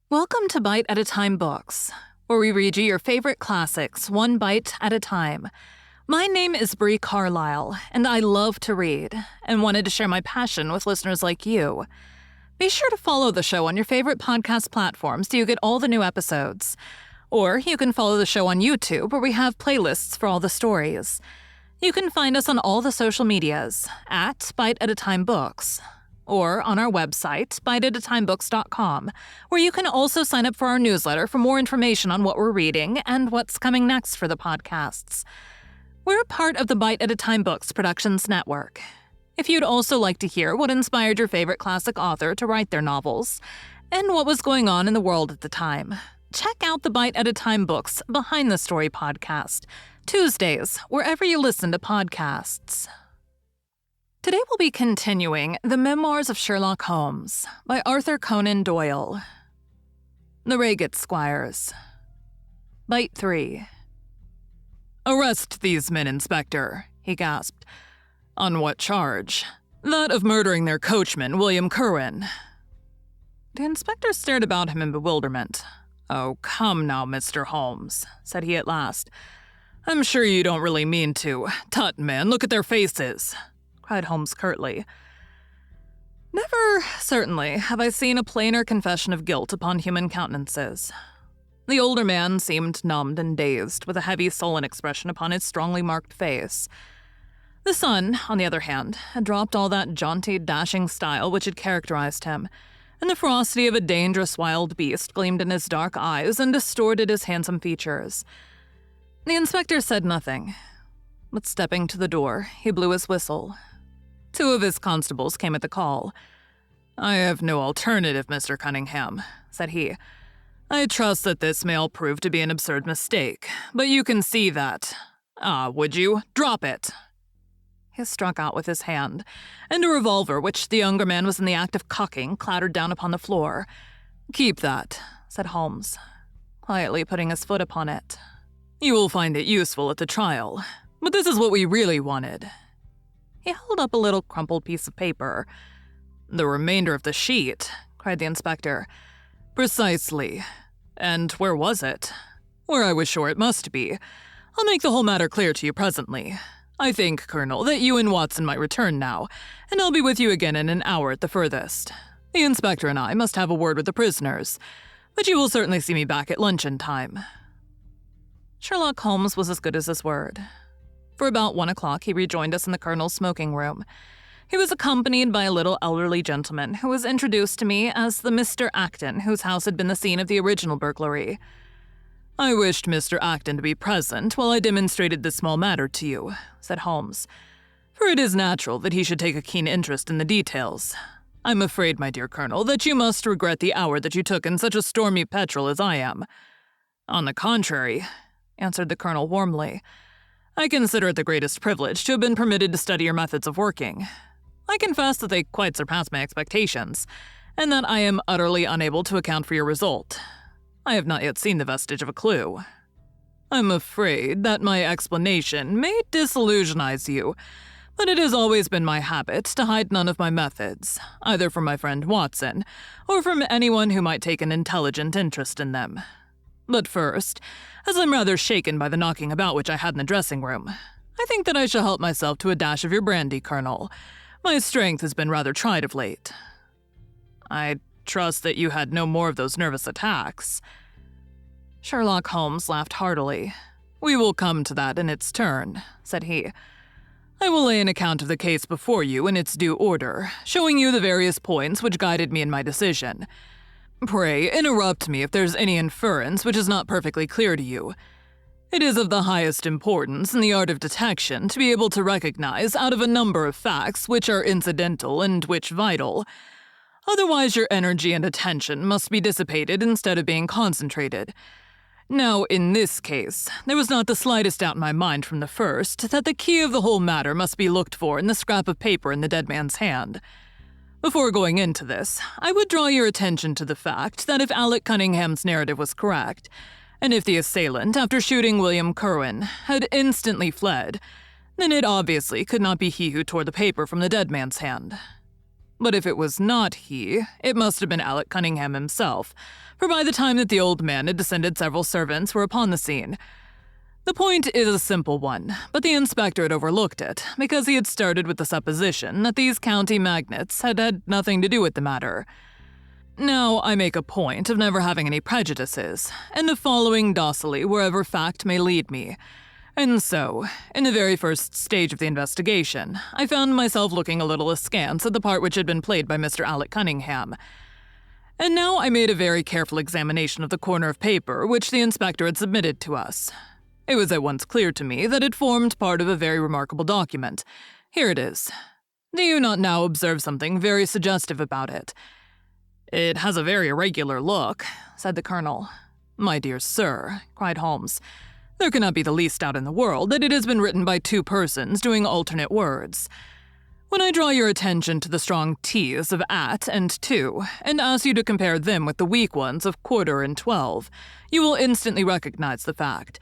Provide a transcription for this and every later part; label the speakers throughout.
Speaker 1: Welcome to Bite at a Time Books, where we read you your favorite classics one bite at a time. My name is Bree Carlile, and I love to read, and wanted to share my passion with listeners like you. Be sure to follow the show on your favorite podcast platforms so you get all the new episodes. Or you can follow the show on YouTube, where we have playlists for all the stories. You can find us on all the social medias, at Bite at a Time Books, or on our website, biteatatimebooks.com, where you can also sign up for our newsletter for more information on what we're reading and what's coming next for the podcasts. We're a part of the Bite at a Time Books Productions Network. If you'd also like to hear what inspired your favorite classic author to write their novels, and what was going on in the world at the time, check out the Bite at a Time Books Behind the Story podcast, Tuesdays, wherever you listen to podcasts. Today we'll be continuing The Memoirs of Sherlock Holmes by Arthur Conan Doyle. The Reigate Squires. Bite 3. "Arrest these men, Inspector," he gasped. "On what charge?" "That of murdering their coachman, William Curwen." The inspector stared about him in bewilderment. "Oh, come now, Mr. Holmes," said he at last. "I'm sure you don't really mean to. Tut, man, look at their faces," cried Holmes curtly. "Never, certainly, have I seen a plainer confession of guilt upon human countenances." The older man seemed numbed and dazed, with a heavy, sullen expression upon his strongly marked face. The son, on the other hand, had dropped all that jaunty, dashing style which had characterized him, and the ferocity of a dangerous wild beast gleamed in his dark eyes and distorted his handsome features. The inspector said nothing, but stepping to the door, he blew his whistle. 2 of his constables came at the call. "I have no alternative, Mr. Cunningham," said he. "I trust that this may all prove to be an absurd mistake, but you can see that. Would you? Drop it!" He struck out with his hand, and a revolver which the younger man was in the act of cocking clattered down upon the floor. "Keep that," said Holmes, quietly putting his foot upon it. "You will find it useful at the trial, but this is what we really wanted." He held up a little crumpled piece of paper. "The remainder of the sheet," cried the inspector. "Precisely. And where was it?" "Where I was sure it must be. I'll make the whole matter clear to you presently. I think, Colonel, that you and Watson might return now, and I'll be with you again in an hour at the furthest. The inspector and I must have a word with the prisoners, but you will certainly see me back at luncheon time." Sherlock Holmes was as good as his word. For about 1 o'clock, he rejoined us in the Colonel's smoking room. He was accompanied by a little elderly gentleman who was introduced to me as the Mr. Acton whose house had been the scene of the original burglary. "I wished Mr. Acton to be present while I demonstrated this small matter to you," said Holmes, "for it is natural that he should take a keen interest in the details. I'm afraid, my dear Colonel, that you must regret the hour that you took in such a stormy petrel as I am." "On the contrary," answered the Colonel warmly, "I consider it the greatest privilege to have been permitted to study your methods of working. I confess that they quite surpass my expectations, and that I am utterly unable to account for your result. I have not yet seen the vestige of a clue. I'm afraid that my explanation may disillusionize you, but it has always been my habit to hide none of my methods, either from my friend Watson, or from anyone who might take an intelligent interest in them. But first, as I'm rather shaken by the knocking about which I had in the dressing room, I think that I shall help myself to a dash of your brandy, Colonel. My strength has been rather tried of late." "I trust that you had no more of those nervous attacks." Sherlock Holmes laughed heartily. "We will come to that in its turn," said he. "I will lay an account of the case before you in its due order, showing you the various points which guided me in my decision. Pray interrupt me if there's any inference which is not perfectly clear to you. It is of the highest importance in the art of detection to be able to recognize out of a number of facts which are incidental and which vital. Otherwise your energy and attention must be dissipated instead of being concentrated. Now, in this case, there was not the slightest doubt in my mind from the first that the key of the whole matter must be looked for in the scrap of paper in the dead man's hand. Before going into this, I would draw your attention to the fact that if Alec Cunningham's narrative was correct, and if the assailant, after shooting William Curwen, had instantly fled, then it obviously could not be he who tore the paper from the dead man's hand. But if it was not he, it must have been Alec Cunningham himself, for by the time that the old man had descended, several servants were upon the scene. The point is a simple one, but the inspector had overlooked it, because he had started with the supposition that these county magnates had had nothing to do with the matter. Now, I make a point of never having any prejudices, and of following docilely wherever fact may lead me. And so, in the very first stage of the investigation, I found myself looking a little askance at the part which had been played by Mr. Alec Cunningham. And now I made a very careful examination of the corner of paper which the inspector had submitted to us. It was at once clear to me that it formed part of a very remarkable document. Here it is. Do you not now observe something very suggestive about it? It has a very irregular look, said the colonel. My dear sir, cried Holmes, there cannot be the least doubt in the world that it has been written by two persons doing alternate words. When I draw your attention to the strong T's of at and to, and ask you to compare them with the weak ones of quarter and 12, you will instantly recognize the fact.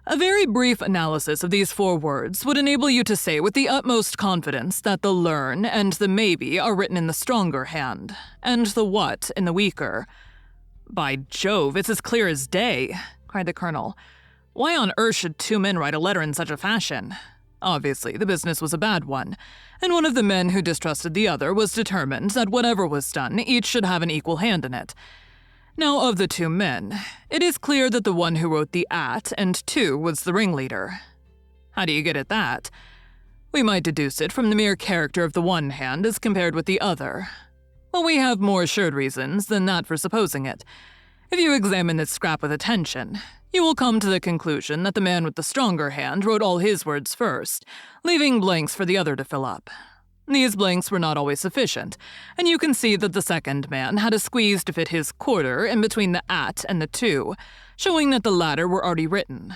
Speaker 1: A very brief analysis of these four words would enable you to say with the utmost confidence that the learn and the maybe are written in the stronger hand, and the what in the weaker. By Jove, it's as clear as day, cried the colonel. Why on earth should two men write a letter in such a fashion? Obviously, the business was a bad one, and one of the men who distrusted the other was determined that whatever was done, each should have an equal hand in it. Now, of the two men, it is clear that the one who wrote the at and to was the ringleader. How do you get at that? We might deduce it from the mere character of the one hand as compared with the other. Well, we have more assured reasons than that for supposing it. If you examine this scrap with attention, you will come to the conclusion that the man with the stronger hand wrote all his words first, leaving blanks for the other to fill up. These blanks were not always sufficient, and you can see that the second man had a squeeze to fit his quarter in between the at and the to, showing that the latter were already written.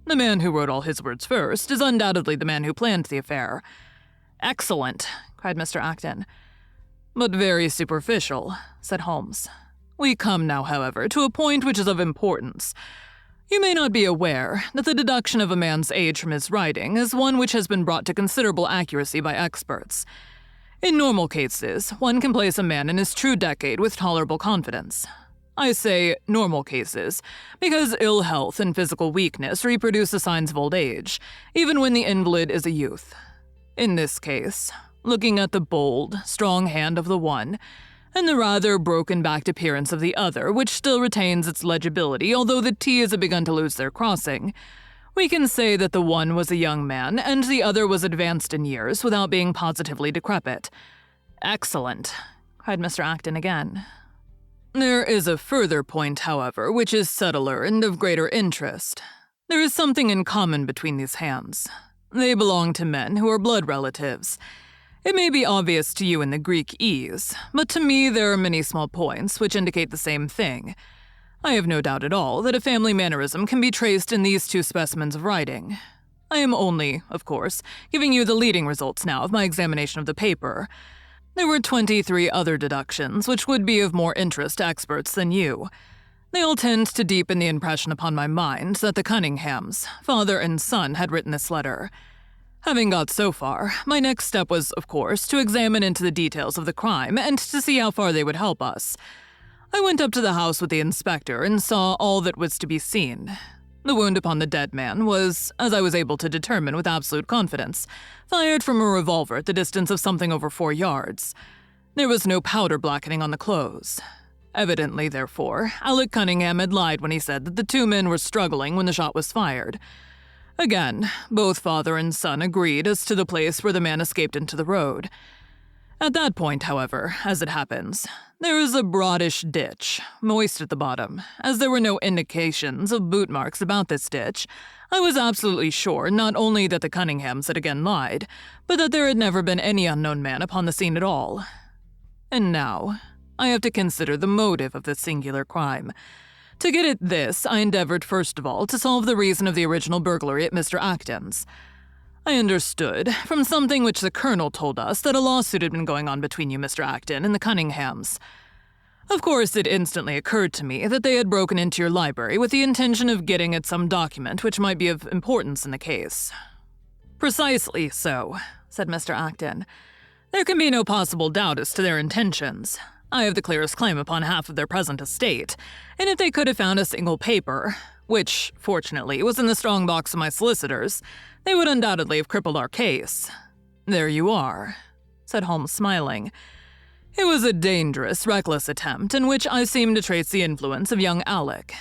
Speaker 1: The man who wrote all his words first is undoubtedly the man who planned the affair. Excellent, cried Mr. Acton. But very superficial, said Holmes. We come now, however, to a point which is of importance. You may not be aware that the deduction of a man's age from his writing is one which has been brought to considerable accuracy by experts. In normal cases, one can place a man in his true decade with tolerable confidence. I say normal cases, because ill health and physical weakness reproduce the signs of old age, even when the invalid is a youth. In this case, looking at the bold, strong hand of the one, and the rather broken-backed appearance of the other, which still retains its legibility although the T's have begun to lose their crossing, we can say that the one was a young man and the other was advanced in years without being positively decrepit. Excellent, cried Mr. Acton again. There is a further point, however, which is subtler and of greater interest. There is something in common between these hands. They belong to men who are blood relatives. It may be obvious to you in the Greek E's, but to me there are many small points which indicate the same thing. I have no doubt at all that a family mannerism can be traced in these two specimens of writing. I am only, of course, giving you the leading results now of my examination of the paper. There were 23 other deductions which would be of more interest to experts than you. They all tend to deepen the impression upon my mind that the Cunninghams, father and son, had written this letter. Having got so far, my next step was, of course, to examine into the details of the crime and to see how far they would help us. I went up to the house with the inspector and saw all that was to be seen. The wound upon the dead man was, as I was able to determine with absolute confidence, fired from a revolver at the distance of something over 4 yards. There was no powder blackening on the clothes. Evidently, therefore, Alec Cunningham had lied when he said that the two men were struggling when the shot was fired. Again, both father and son agreed as to the place where the man escaped into the road. At that point, however, as it happens, there is a broadish ditch, moist at the bottom. As there were no indications of boot marks about this ditch, I was absolutely sure not only that the Cunninghams had again lied, but that there had never been any unknown man upon the scene at all. And now, I have to consider the motive of this singular crime. To get at this, I endeavored first of all to solve the reason of the original burglary at Mr. Acton's. I understood, from something which the colonel told us, that a lawsuit had been going on between you, Mr. Acton, and the Cunninghams. Of course, it instantly occurred to me that they had broken into your library with the intention of getting at some document which might be of importance in the case. Precisely so, said Mr. Acton. There can be no possible doubt as to their intentions. I have the clearest claim upon half of their present estate, and if they could have found a single paper, which, fortunately, was in the strong box of my solicitors, they would undoubtedly have crippled our case. There you are, said Holmes, smiling. It was a dangerous, reckless attempt in which I seemed to trace the influence of young Alec.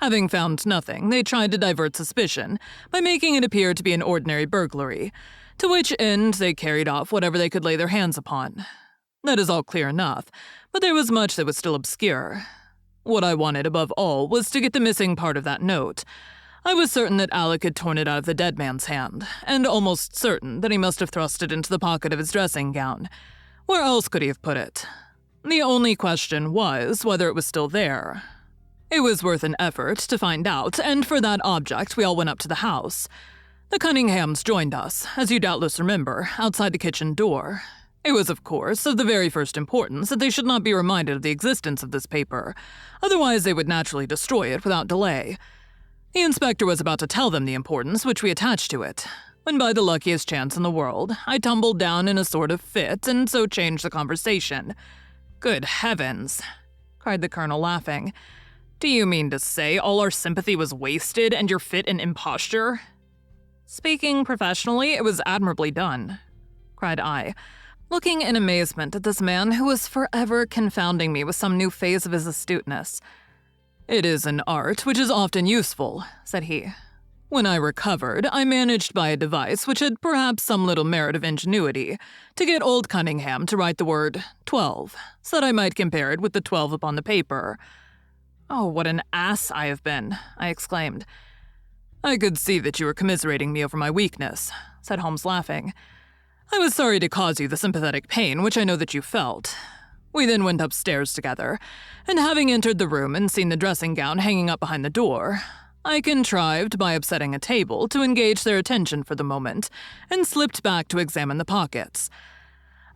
Speaker 1: Having found nothing, they tried to divert suspicion by making it appear to be an ordinary burglary, to which end they carried off whatever they could lay their hands upon. That is all clear enough, but there was much that was still obscure. What I wanted above all was to get the missing part of that note. I was certain that Alec had torn it out of the dead man's hand, and almost certain that he must have thrust it into the pocket of his dressing gown. Where else could he have put it? The only question was whether it was still there. It was worth an effort to find out, and for that object we all went up to the house. The Cunninghams joined us, as you doubtless remember, outside the kitchen door. It was, of course, of the very first importance that they should not be reminded of the existence of this paper, otherwise they would naturally destroy it without delay. The inspector was about to tell them the importance which we attached to it, when by the luckiest chance in the world, I tumbled down in a sort of fit and so changed the conversation. Good heavens, cried the colonel, laughing. Do you mean to say all our sympathy was wasted and your fit an imposture? Speaking professionally, it was admirably done, cried I, looking in amazement at this man who was forever confounding me with some new phase of his astuteness. It is an art which is often useful, said he. When I recovered, I managed by a device which had perhaps some little merit of ingenuity to get old Cunningham to write the word 12, so that I might compare it with the 12 upon the paper. Oh, what an ass I have been, I exclaimed. I could see that you were commiserating me over my weakness, said Holmes, laughing. I was sorry to cause you the sympathetic pain which I know that you felt. We then went upstairs together, and having entered the room and seen the dressing gown hanging up behind the door, I contrived, by upsetting a table, to engage their attention for the moment, and slipped back to examine the pockets.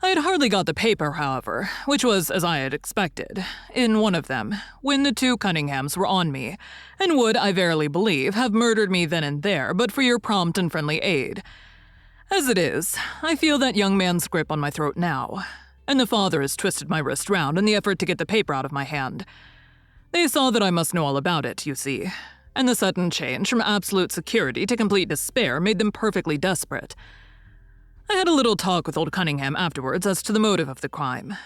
Speaker 1: I had hardly got the paper, however, which was as I had expected, in one of them, when the two Cunninghams were on me, and would, I verily believe, have murdered me then and there but for your prompt and friendly aid. As it is, I feel that young man's grip on my throat now, and the father has twisted my wrist round in the effort to get the paper out of my hand. They saw that I must know all about it, you see, and the sudden change from absolute security to complete despair made them perfectly desperate. I had a little talk with old Cunningham afterwards as to the motive of the crime.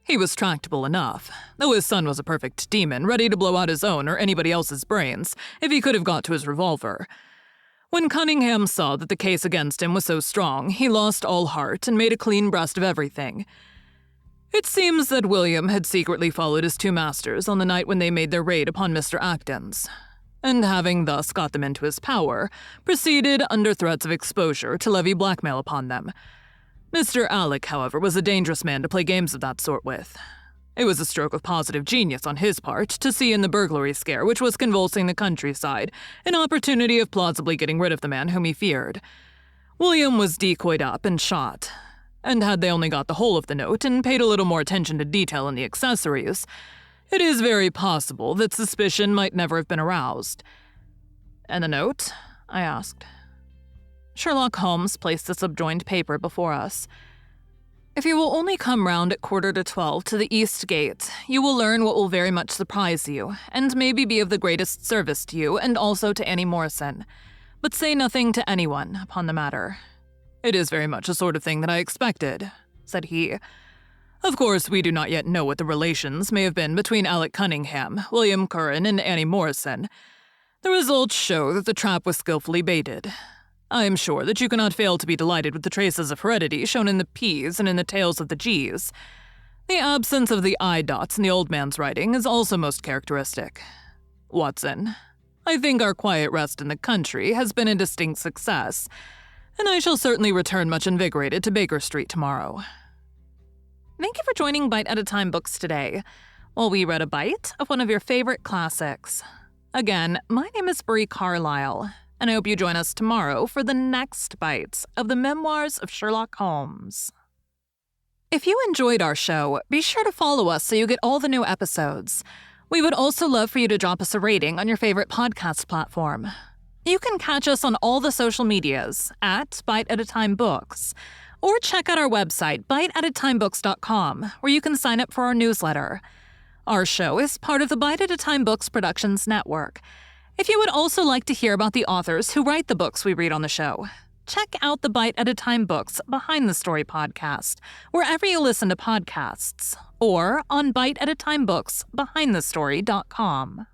Speaker 1: He was tractable enough, though his son was a perfect demon, ready to blow out his own or anybody else's brains if he could have got to his revolver. When Cunningham saw that the case against him was so strong, he lost all heart and made a clean breast of everything. It seems that William had secretly followed his two masters on the night when they made their raid upon Mr. Acton's, and having thus got them into his power, proceeded, under threats of exposure, to levy blackmail upon them. Mr. Alec, however, was a dangerous man to play games of that sort with. It was a stroke of positive genius on his part to see in the burglary scare which was convulsing the countryside an opportunity of plausibly getting rid of the man whom he feared. William was decoyed up and shot, and had they only got the whole of the note and paid a little more attention to detail in the accessories, it is very possible that suspicion might never have been aroused. And the note? I asked. Sherlock Holmes placed the subjoined paper before us. If you will only come round at 11:45 to the east gate, you will learn what will very much surprise you, and maybe be of the greatest service to you and also to Annie Morrison. But say nothing to anyone upon the matter. It is very much the sort of thing that I expected, said he. Of course, we do not yet know what the relations may have been between Alec Cunningham, William Curran, and Annie Morrison. The results show that the trap was skillfully baited. I am sure that you cannot fail to be delighted with the traces of heredity shown in the P's and in the tails of the G's. The absence of the I dots in the old man's writing is also most characteristic. Watson, I think our quiet rest in the country has been a distinct success, and I shall certainly return much invigorated to Baker Street tomorrow. Thank you for joining Bite at a Time Books today, while we read a bite of one of your favorite classics. Again, my name is Bree Carlile, and I hope you join us tomorrow for the next bites of the Memoirs of Sherlock Holmes. If you enjoyed our show, be sure to follow us so you get all the new episodes. We would also love for you to drop us a rating on your favorite podcast platform. You can catch us on all the social medias at Bite at a Time Books, Or check out our website, biteatatimebooks.com, where you can sign up for our newsletter. Our show is part of the Bite at a Time Books Productions Network. If you would also like to hear about the authors who write the books we read on the show, check out the Bite at a Time Books Behind the Story podcast, wherever you listen to podcasts, or on biteatatimebooksbehindthestory.com.